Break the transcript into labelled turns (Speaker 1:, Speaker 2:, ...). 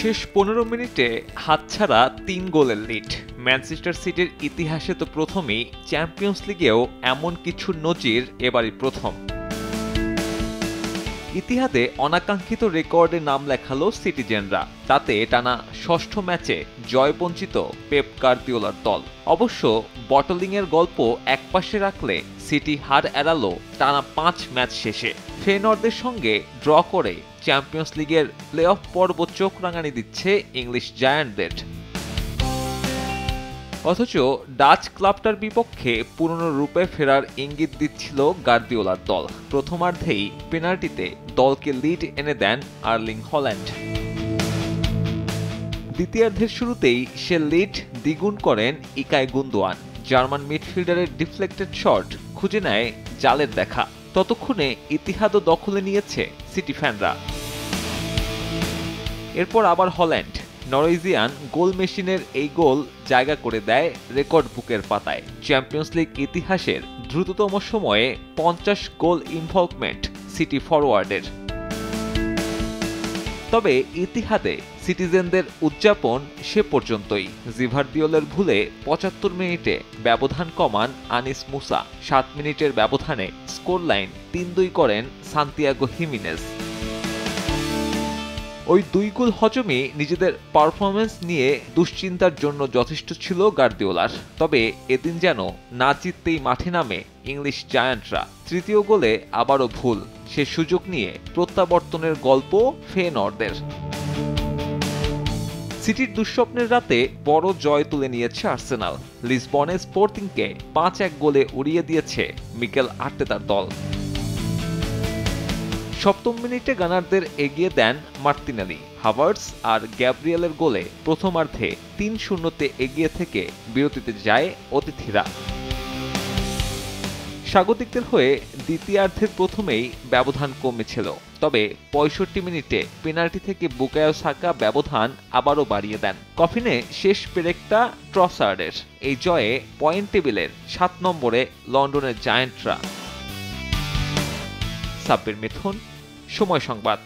Speaker 1: শেষ ১৫ মিনিটে হাতছাড়া ৩ গোলের লিড। ম্যানচেস্টার সিটির ইতিহাসে তো প্রথমেই, চ্যাম্পিয়ন্স লিগেও এমন কিছু নজির এবারই প্রথম। ইতিহাদে অনাকাঙ্ক্ষিত রেকর্ডে নাম লেখালো সিটিজেনরা। তাতে টানা ষষ্ঠ ম্যাচে জয়বঞ্চিত পেপ গার্দিওলার দল। অবশ্য বটলিংয়ের গল্প একপাশে রাখলে সিটি হার এড়ালো টানা ৫ ম্যাচ শেষে। ফেনর্দের সঙ্গে ড্র করে চ্যাম্পিয়ন্স লিগের প্লে অফ পর্ব চোখ রাঙানি দিচ্ছে ইংলিশ জায়ান্টদের। অথচ ডাচ ক্লাবটার বিপক্ষে পুরনো রূপে ফেরার ইঙ্গিত দিচ্ছিল গার্দিওলার দল। প্রথমার্ধেই পেনাল্টিতে দলকে লিড এনে দেন আর্লিং হল্যান্ড। দ্বিতীয়ার্ধের শুরুতেই সে লিড দ্বিগুণ করেন ইকাই গুন্দোয়ান। জার্মান মিডফিল্ডারের ডিফ্লেক্টেড শট খুঁজে নেয় জালের দেখা। ততক্ষণে ইতিহাদও দখলে নিয়েছে সিটি ফ্যানরা। এরপর আবার হল্যান্ড। নরওয়েজিয়ান গোল মেশিনের এই গোল জায়গা করে দেয় রেকর্ড বুকের পাতায়। চ্যাম্পিয়ন্স লিগ ইতিহাসের দ্রুততম সময়ে ৫০ গোল ইনভলভমেন্ট সিটি ফরওয়ার্ডের। তবে ইতিহাদে সিটিজেনদের উদযাপন সে পর্যন্তই। জিভারদিওলের ভুলে ৭৫ মিনিটে ব্যবধান কমান আনিস মুসা। ৭ মিনিটের ব্যবধানে স্কোর লাইন ৩-২ করেন সান্তিয়াগো হিমিনেজ। ওই ২ গোল হজমই নিজেদের পারফরম্যান্স নিয়ে দুশ্চিন্তার জন্য যথেষ্ট ছিল গার্দিওলার। তবে এদিন যেন না জিততেই মাঠে নামে ইংলিশ জায়ান্টরা। তৃতীয় গোলে আবারও ভুল। সে সুযোগ নিয়ে প্রত্যাবর্তনের গল্প ফেনর্দের। সিটির দুঃস্বপ্নের রাতে বড় জয় তুলে নিয়েছে আর্সেনাল। লিসবনে স্পোর্টিংকে ৫-১ গোলে উড়িয়ে দিয়েছে মিকেল আর্তেতার দল। ৭ম মিনিটে গানারদের এগিয়ে দেন মার্তিনেলি। হাভার্টস আর গ্যাব্রিয়েলের গোলে প্রথমার্ধে ৩-০তে এগিয়ে থেকে বিরতিতে যায় অতিথিরা। স্বাগতিকদের হয়ে দ্বিতীয়ার্ধের প্রথমেই ব্যবধান কমেছিল। তবে ৬৫ মিনিটে পেনাল্টি থেকে বুকায়ো সাকা ব্যবধান আবারও বাড়িয়ে দেন। কফিনে শেষ পেরেকটা ট্রসার্ডের। এই জয়ে পয়েন্ট টেবিলের ৭ নম্বরে লন্ডনের জায়ান্টরা। সাব্বির মিথুন, সময় সংবাদ।